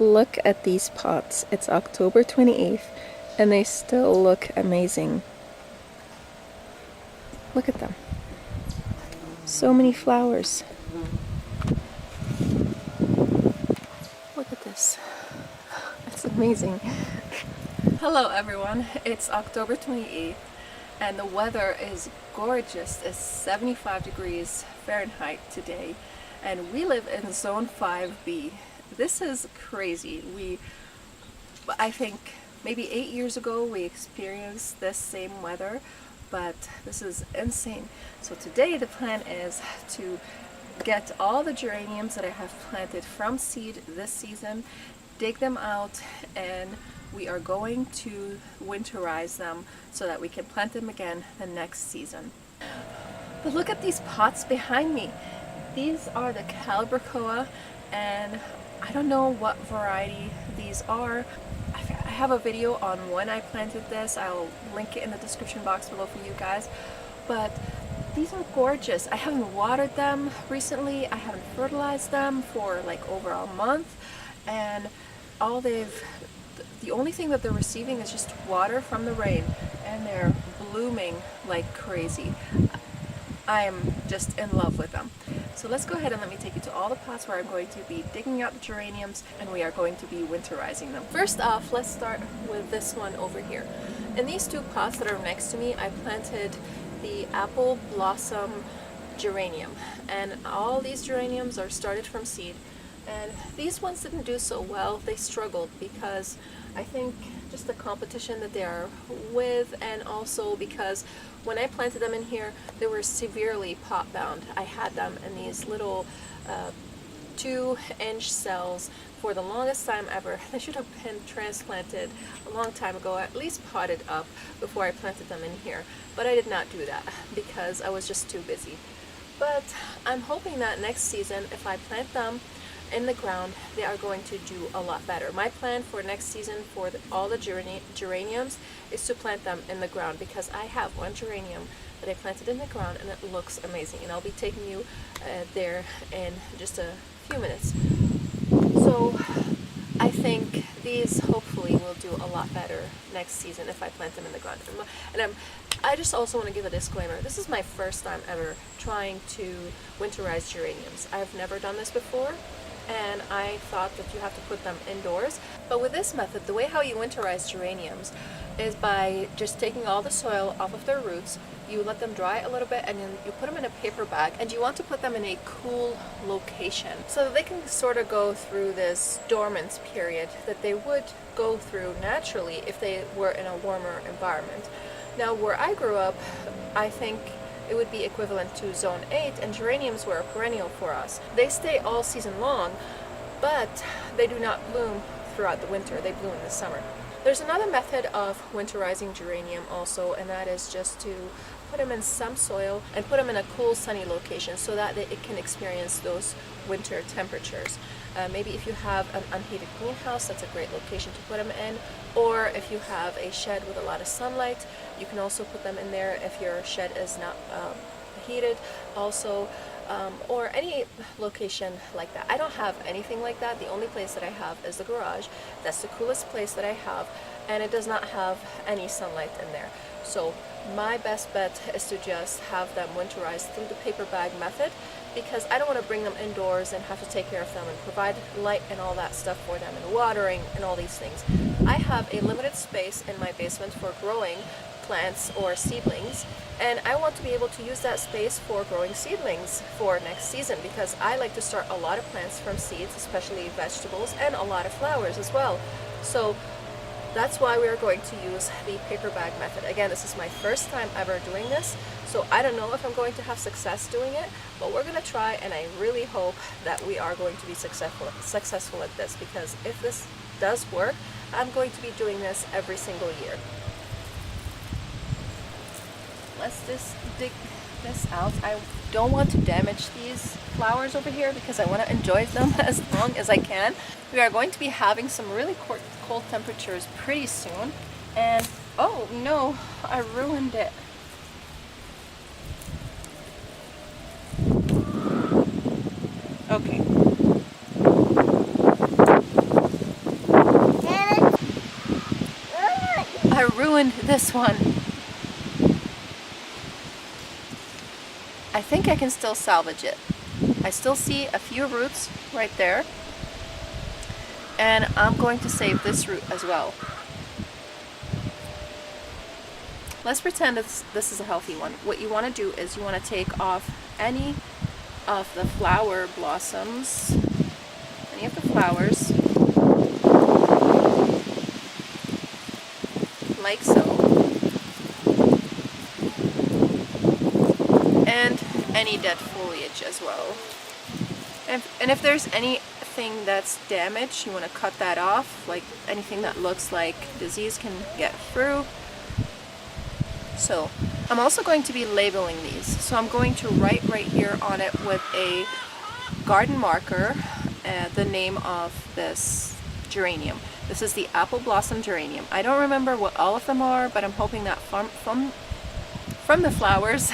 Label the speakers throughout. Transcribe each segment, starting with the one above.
Speaker 1: Look at these pots. It's October 28th and they still look amazing. Look at them. So many flowers. Look at this. It's amazing. Hello everyone, it's October 28th and the weather is gorgeous. It's 75 degrees Fahrenheit today and we live in zone 5B. This is crazy. I think maybe 8 years ago we experienced this same weather, but this is insane. So today the plan is to get all the geraniums that I have planted from seed this season, dig them out, and we are going to winterize them so that we can plant them again the next season. But look at these pots behind me. These are the Calibrachoa, and I don't know what variety these are. I have a video on when I planted this. I'll link it in the description box below for you guys. But these are gorgeous. I haven't watered them recently. I haven't fertilized them for like over a month, and the only thing that they're receiving is just water from the rain, and they're blooming like crazy. I am just in love with them. So let's go ahead and let me take you to all the pots where I'm going to be digging out the geraniums, and we are going to be winterizing them. First off, let's start with this one over here. In these two pots that are next to me, I planted the apple blossom geranium, and all these geraniums are started from seed, and these ones didn't do so well. They struggled because I think just the competition that they are with, and also because when I planted them in here they were severely pot bound. I had them in these little 2-inch cells for the longest time ever. They should have been transplanted a long time ago, at least potted up before I planted them in here, but I did not do that because I was just too busy. But I'm hoping that next season, if I plant them in the ground, they are going to do a lot better. My plan for next season for all the geraniums is to plant them in the ground, because I have one geranium that I planted in the ground and it looks amazing, and I'll be taking you there in just a few minutes. So I think these hopefully will do a lot better next season if I plant them in the ground. And I just also want to give a disclaimer. This is my first time ever trying to winterize geraniums. I've never done this before, and I thought that you have to put them indoors. But with this method, the way how you winterize geraniums is by just taking all the soil off of their roots. You let them dry a little bit, and then you put them in a paper bag, and you want to put them in a cool location so that they can sort of go through this dormant period that they would go through naturally if they were in a warmer environment. Now, where I grew up, I think it would be equivalent to zone 8, and geraniums were a perennial for us. They stay all season long, but they do not bloom throughout the winter. They bloom in the summer. There's another method of winterizing geranium also, and that is just to put them in some soil and put them in a cool, sunny location so that it can experience those winter temperatures. Maybe if you have an unheated greenhouse, that's a great location to put them in. Or if you have a shed with a lot of sunlight, you can also put them in there if your shed is not heated also, or any location like that. I don't have anything like that. The only place that I have is the garage. That's the coolest place that I have, and it does not have any sunlight in there. So my best bet is to just have them winterized through the paper bag method, because I don't want to bring them indoors and have to take care of them and provide light and all that stuff for them, and watering and all these things. I have a limited space in my basement for growing plants or seedlings, and I want to be able to use that space for growing seedlings for next season, because I like to start a lot of plants from seeds, especially vegetables, and a lot of flowers as well. So that's why we are going to use the paper bag method. Again, this is my first time ever doing this, so I don't know if I'm going to have success doing it, but we're going to try, and I really hope that we are going to be successful at this, because if this does work, I'm going to be doing this every single year. Let's just dig this out. I don't want to damage these flowers over here because I want to enjoy them as long as I can. We are going to be having some really cold temperatures pretty soon, and oh no, I ruined it. Okay. ruined this one. I think I can still salvage it. I still see a few roots right there. And I'm going to save this root as well. Let's pretend this is a healthy one. What you want to do is you want to take off any of the flower blossoms, any of the flowers, like so, and any dead foliage as well. And if there's anything that's damaged, you want to cut that off, like anything that looks like disease can get through. So I'm also going to be labeling these. So I'm going to write right here on it with a garden marker the name of this geranium. This is the apple blossom geranium. I don't remember what all of them are, but I'm hoping that from the flowers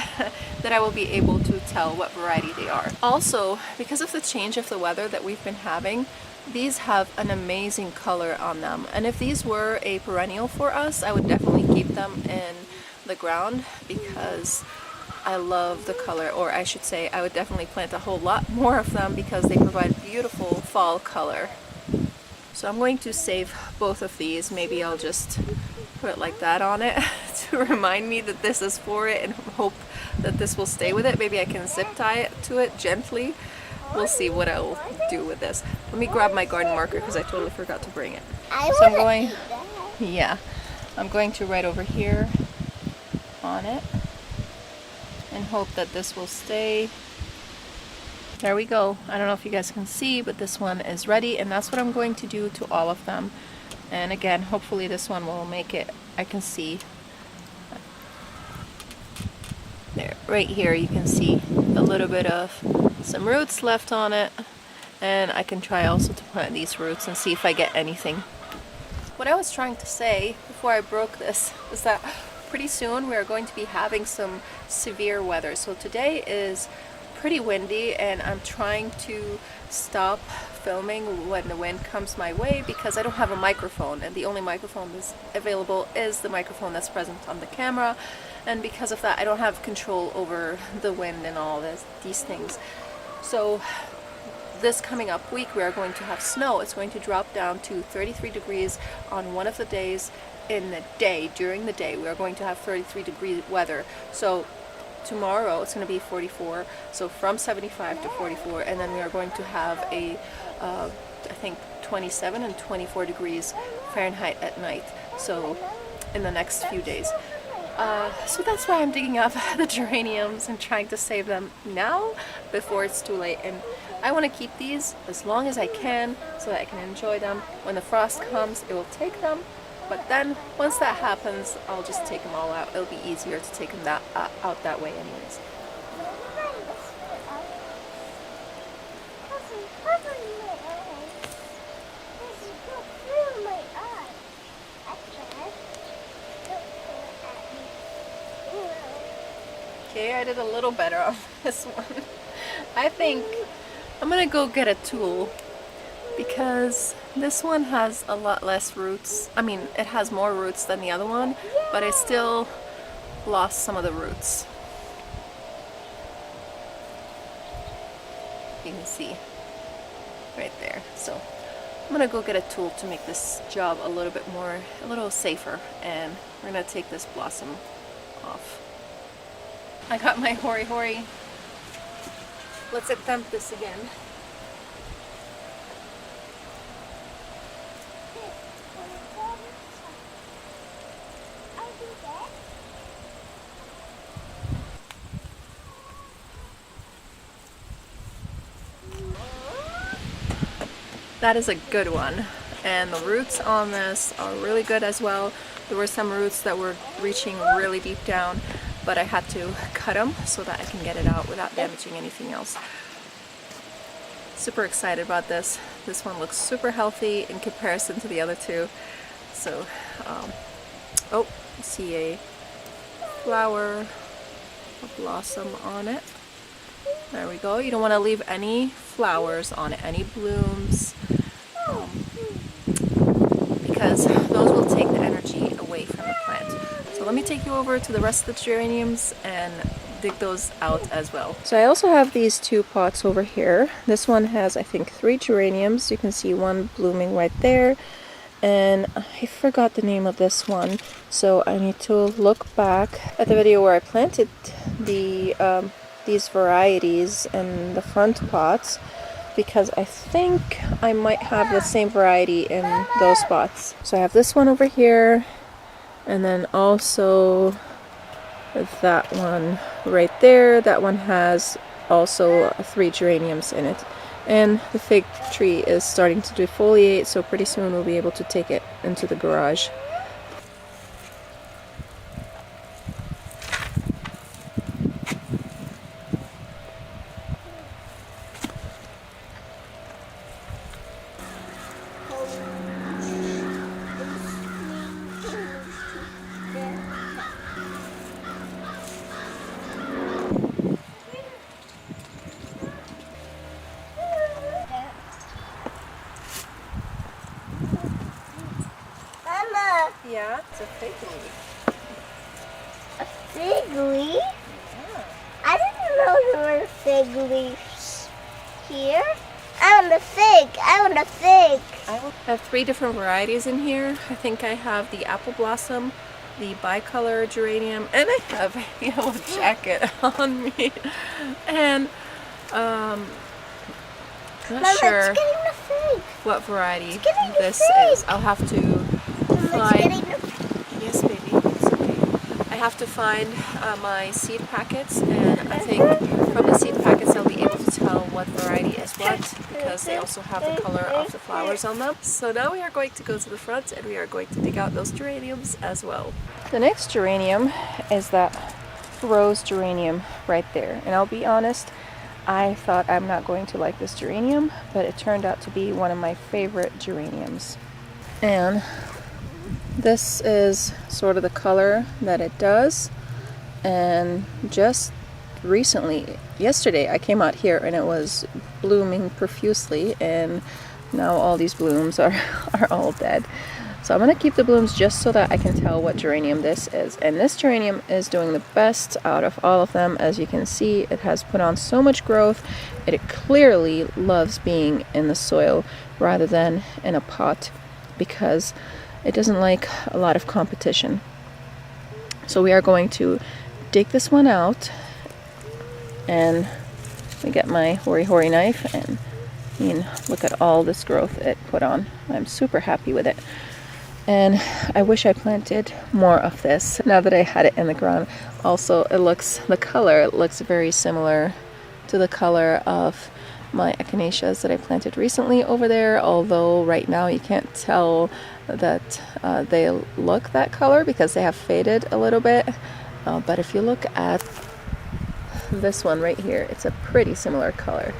Speaker 1: that I will be able to tell what variety they are. Also, because of the change of the weather that we've been having, these have an amazing color on them. And if these were a perennial for us, I would definitely keep them in the ground because I love the color, or I should say I would definitely plant a whole lot more of them because they provide beautiful fall color. So I'm going to save both of these. Maybe I'll just put it like that on it to remind me that this is for it and hope that this will stay with it. Maybe I can zip tie it to it gently. We'll see what I'll do with this. Let me grab my garden marker because I totally forgot to bring it. So I'm going, I'm going to write over here on it and hope that this will stay. There we go. I don't know if you guys can see, but this one is ready, and that's what I'm going to do to all of them. And again, hopefully this one will make it. I can see there, right here, you can see a little bit of some roots left on it, and I can try also to plant these roots and see if I get anything. What I was trying to say before I broke this is that pretty soon we are going to be having some severe weather. So today is pretty windy, and I'm trying to stop filming when the wind comes my way because I don't have a microphone, and the only microphone that's available is the microphone that's present on the camera, and because of that I don't have control over the wind and all these things. So this coming up week we are going to have snow. It's going to drop down to 33 degrees on one of the days. In the day, during the day, we are going to have 33-degree weather. So tomorrow it's going to be 44, so from 75 to 44, and then we are going to have a I think 27 and 24 degrees Fahrenheit at night, so in the next few days. So that's why I'm digging up the geraniums and trying to save them now before it's too late. And I want to keep these as long as I can so that I can enjoy them. When the frost comes, it will take them. But then, once that happens, I'll just take them all out. It'll be easier to take them out that way anyways. Okay, I did a little better on this one. I think I'm gonna go get a tool because this one has a lot less roots. I mean, it has more roots than the other one, but I still lost some of the roots. You can see right there. So I'm gonna go get a tool to make this job a little safer, and we're gonna take this blossom off. I got my hori. Let's attempt this again. That is a good one, and the roots on this are really good as well. There were some roots that were reaching really deep down, but I had to cut them so that I can get it out without damaging anything else. Super excited about this. This one looks super healthy in comparison to the other two. So, oh, you see a flower, a blossom on it. There we go. You don't want to leave any flowers on it, any blooms, because those will take the energy away from the plant. you over to the rest of the geraniums and dig those out as well. So I also have these two pots over here. This one has, I think, 3 geraniums. You can see one blooming right there. And I forgot the name of this one, so I need to look back at the video where I planted these varieties in the front pots, because I think I might have the same variety in those spots. So I have this one over here, and then also that one right there. That one has also 3 geraniums in it. And the fig tree is starting to defoliate, so pretty soon we'll be able to take it into the garage. Yeah, it's a fig leaf.
Speaker 2: A fig leaf? Yeah. I didn't know there were fig leaves here. I want a fig. I want a fig.
Speaker 1: I have 3 different varieties in here. I think I have the apple blossom, the bicolor geranium, and I have a yellow jacket on me. And not
Speaker 2: Mama,
Speaker 1: sure
Speaker 2: it's getting the fig.
Speaker 1: what variety
Speaker 2: this
Speaker 1: is. I'll have to find. Yes, baby, it's okay. I have to find my seed packets, and I think from the seed packets I'll be able to tell what variety is what, because they also have the color of the flowers on them. So now we are going to go to the front and we are going to dig out those geraniums as well. The next geranium is that rose geranium right there, and I'll be honest, I thought I'm not going to like this geranium, but it turned out to be one of my favorite geraniums. And this is sort of the color that it does. And just recently, yesterday, I came out here and it was blooming profusely, and now all these blooms are all dead. So I'm going to keep the blooms just so that I can tell what geranium this is. And this geranium is doing the best out of all of them. As you can see, it has put on so much growth. It clearly loves being in the soil rather than in a pot, because it doesn't like a lot of competition. So we are going to dig this one out, and we get my hori knife, and I mean, look at all this growth it put on. I'm super happy with it. And I wish I planted more of this now that I had it in the ground. Also, the color looks very similar to the color of my echinaceas that I planted recently over there, although right now you can't tell that they look that color because they have faded a little bit. But if you look at this one right here, it's a pretty similar color.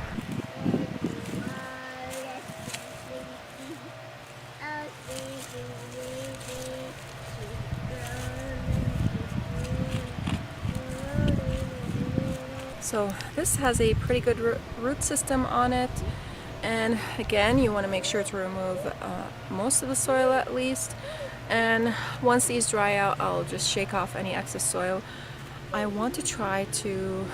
Speaker 1: So this has a pretty good root system on it, and again, you want to make sure to remove most of the soil at least. And once these dry out, I'll just shake off any excess soil. I want to try to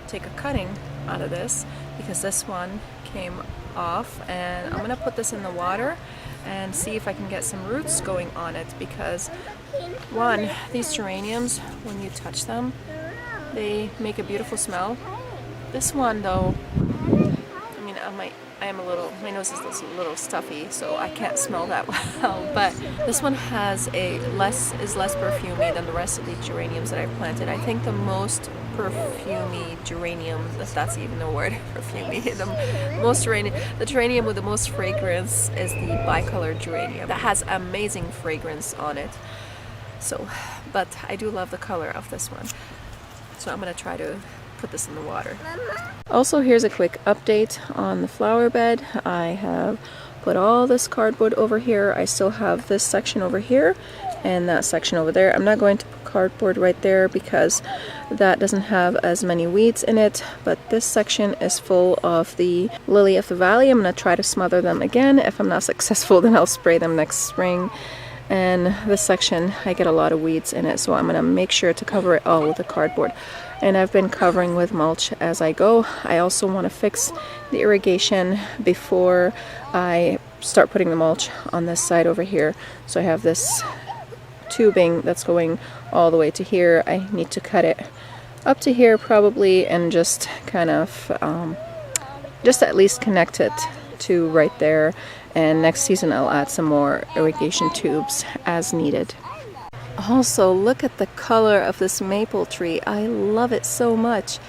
Speaker 1: take a cutting out of this because this one came off, and I'm going to put this in the water and see if I can get some roots going on it, because one, these geraniums, when you touch them, they make a beautiful smell. This one though, I mean, my nose is a little stuffy, so I can't smell that well, but this one is less perfumey than the rest of the geraniums that I've planted. I think the most perfumey geranium, if that's even a word, perfumey, the geranium with the most fragrance is the bicolor geranium. That has amazing fragrance on it. So, but I do love the color of this one. So I'm going to try to put this in the water. Also, here's a quick update on the flower bed. I have put all this cardboard over here. I still have this section over here and that section over there. I'm not going to put cardboard right there because that doesn't have as many weeds in it, but this section is full of the lily of the valley. I'm going to try to smother them again. If I'm not successful, then I'll spray them next spring. and this section I get a lot of weeds in it, so I'm gonna make sure to cover it all with the cardboard. And I've been covering with mulch as I go. I also want to fix the irrigation before I start putting the mulch on this side over here. So I have this tubing that's going all the way to here. I need to cut it up to here probably, and just kind of just at least connect it to right there. And next season I'll add some more irrigation tubes as needed. Also, look at the color of this maple tree. I love it so much.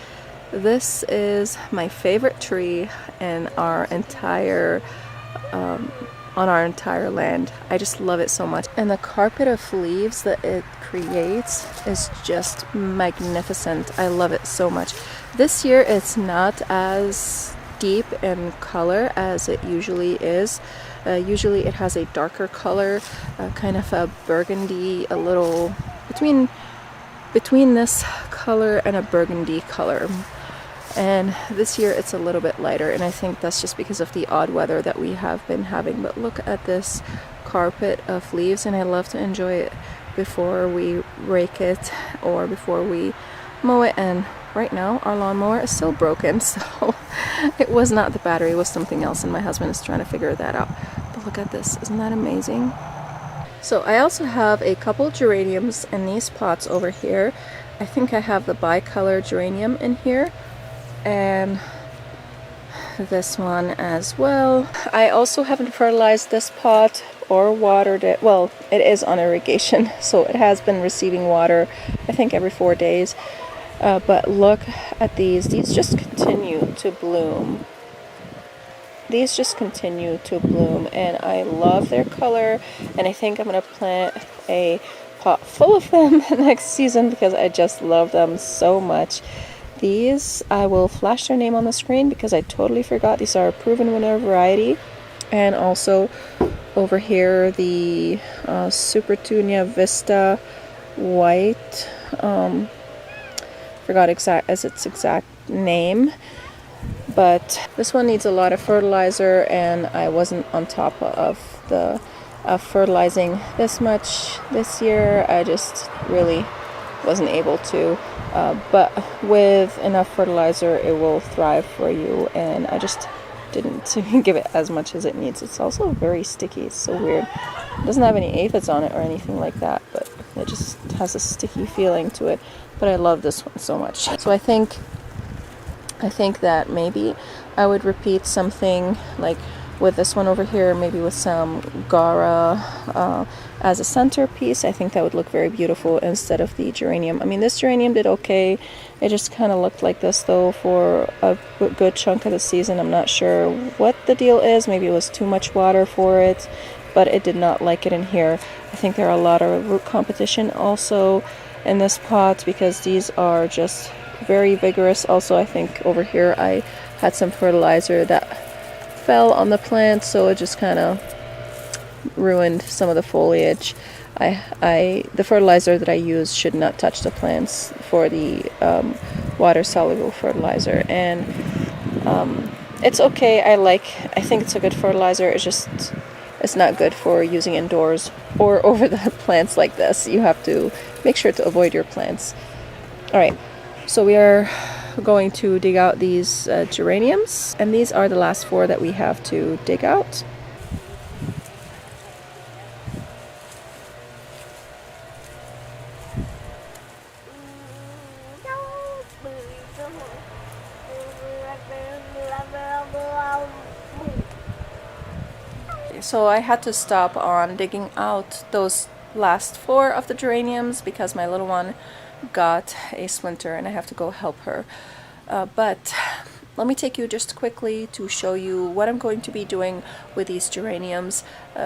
Speaker 1: This is my favorite tree in our entire on our entire land. I just love it so much. And the carpet of leaves that it creates is just magnificent. I love it so much. This year it's not as deep in color as it usually is. Usually it has a darker color, kind of a burgundy, a little between this color and a burgundy color. And this year it's a little bit lighter, and I think that's just because of the odd weather that we have been having. But look at this carpet of leaves, and I love to enjoy it before we rake it or before we mow it. And right now our lawnmower is still broken, so it was not the battery, it was something else, and my husband is trying to figure that out. But look at this, isn't that amazing? So I also have a couple geraniums in these pots over here. I think I have the bicolor geranium in here, and this one as well. I also haven't fertilized this pot or watered it. Well, it is on irrigation, so it has been receiving water, I think every 4 days. But look at these just continue to bloom. These just continue to bloom, and I love their color, and I think I'm gonna plant a pot full of them next season because I just love them so much. These, I will flash their name on the screen because I totally forgot. These are a proven winner variety. And also over here, the Supertunia Vista White. Forgot its exact name. But this one needs a lot of fertilizer, and I wasn't on top of fertilizing this much this year. I just really wasn't able to. But with enough fertilizer it will thrive for you, and I just didn't give it as much as it needs. It's also very sticky. It's so weird. It doesn't have any aphids on it or anything like that, but it just has a sticky feeling to it. But I love this one so much. So I think that maybe I would repeat something like with this one over here, maybe with some Gara as a centerpiece. I think that would look very beautiful instead of the geranium. I mean, this geranium did okay. It just kind of looked like this though for a good chunk of the season. I'm not sure what the deal is. Maybe it was too much water for it, but it did not like it in here. I think there are a lot of root competition also in this pot because these are just very vigorous. Also, I think over here I had some fertilizer that fell on the plant, so it just kind of ruined some of the foliage. The fertilizer that I use should not touch the plants for the water soluble fertilizer, and it's okay. I think it's a good fertilizer. It's not good for using indoors or over the plants like this. You have to make sure to avoid your plants. All right, so we are going to dig out these geraniums, and these are the last 4 that we have to dig out. So I had to stop on digging out those last 4 of the geraniums because my little one got a splinter and I have to go help her. But let me take you just quickly to show you what I'm going to be doing with these geraniums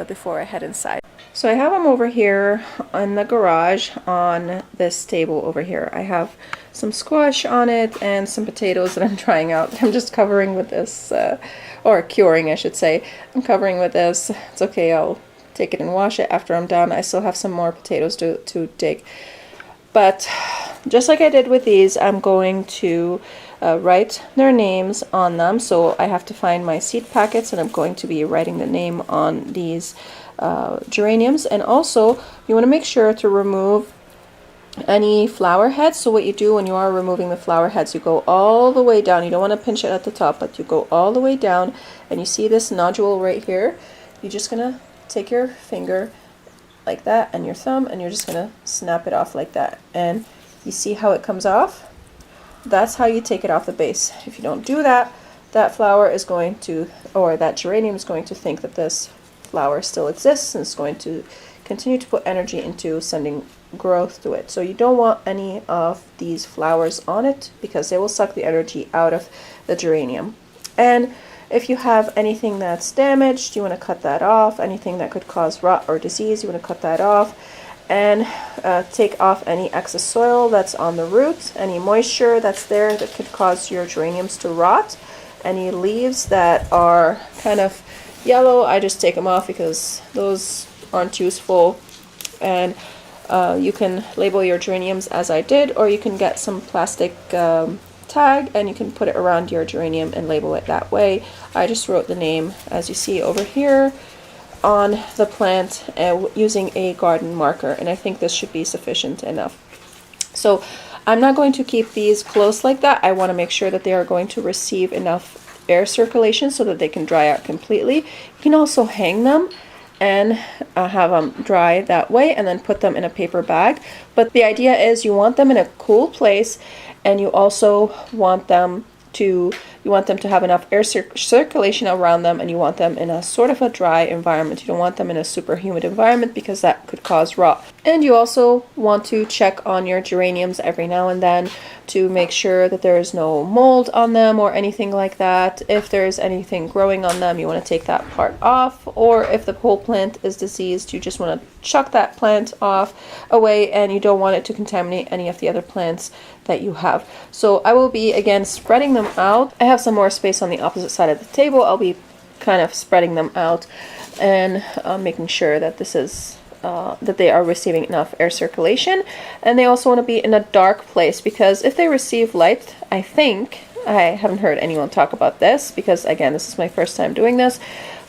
Speaker 1: before I head inside. So I have them over here in the garage on this table over here. I have some squash on it and some potatoes that I'm trying out. I'm just covering with this, or curing I should say. I'm covering with this. It's okay, I'll take it and wash it after I'm done. I still have some more potatoes to dig. But just like I did with these, I'm going to write their names on them. So I have to find my seed packets, and I'm going to be writing the name on these geraniums. And also you want to make sure to remove any flower heads. So what you do when you are removing the flower heads, you go all the way down. You don't want to pinch it at the top, but you go all the way down, and you see this nodule right here. You're just gonna take your finger like that and your thumb, and you're just gonna snap it off like that, and you see how it comes off. That's how you take it off the base. If you don't do that, that flower is going to, or that geranium is going to think that this flower still exists, and it's going to continue to put energy into sending growth to it. So you don't want any of these flowers on it, because they will suck the energy out of the geranium. And if you have anything that's damaged, you want to cut that off. Anything that could cause rot or disease, you want to cut that off. And take off any excess soil that's on the roots, any moisture that's there that could cause your geraniums to rot. Any leaves that are kind of yellow, I just take them off because those aren't useful. And you can label your geraniums as I did, or you can get some plastic tag and you can put it around your geranium and label it that way. I just wrote the name, as you see over here, on the plant using a garden marker, and I think this should be sufficient enough. So I'm not going to keep these close like that. I want to make sure that they are going to receive enough air circulation so that they can dry out completely. You can also hang them and have them dry that way, and then put them in a paper bag. But the idea is you want them in a cool place, and you also want them to have enough air circulation around them, and you want them in a sort of a dry environment. You don't want them in a super humid environment, because that could cause rot. And you also want to check on your geraniums every now and then to make sure that there is no mold on them or anything like that. If there's anything growing on them, you want to take that part off, or if the whole plant is diseased, you just want to chuck that plant off away, and you don't want it to contaminate any of the other plants that you have. So I will be again spreading them out. I have some more space on the opposite side of the table. I'll be kind of spreading them out and making sure that this is that they are receiving enough air circulation. And they also want to be in a dark place, because if they receive light, I haven't heard anyone talk about this, because again, this is my first time doing this,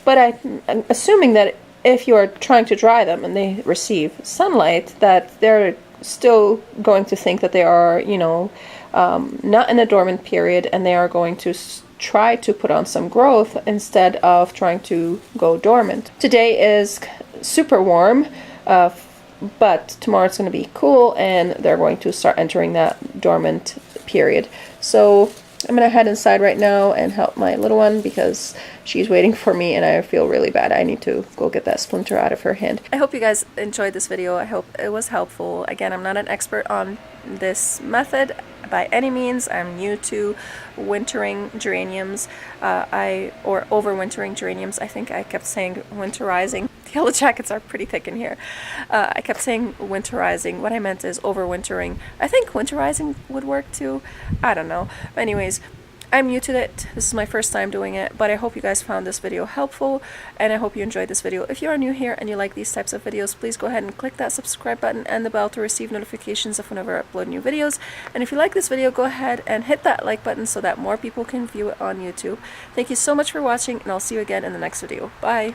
Speaker 1: but I'm assuming that if you are trying to dry them and they receive sunlight, that they're still going to think that they are, you know, not in a dormant period, and they are going to try to put on some growth instead of trying to go dormant. Today is super warm, but tomorrow it's going to be cool, and they're going to start entering that dormant period. So I'm going to head inside right now and help my little one, because she's waiting for me and I feel really bad. I need to go get that splinter out of her hand. I hope you guys enjoyed this video. I hope it was helpful. Again, I'm not an expert on this method by any means. I'm new to wintering geraniums, or overwintering geraniums. I think I kept saying winterizing. The yellow jackets are pretty thick in here. I kept saying winterizing. What I meant is overwintering. I think winterizing would work too. I don't know. But anyways, I'm new to it. This is my first time doing it, but I hope you guys found this video helpful, and I hope you enjoyed this video. If you are new here and you like these types of videos, please go ahead and click that subscribe button and the bell to receive notifications of whenever I upload new videos. And if you like this video, go ahead and hit that like button so that more people can view it on YouTube. Thank you so much for watching, and I'll see you again in the next video. Bye!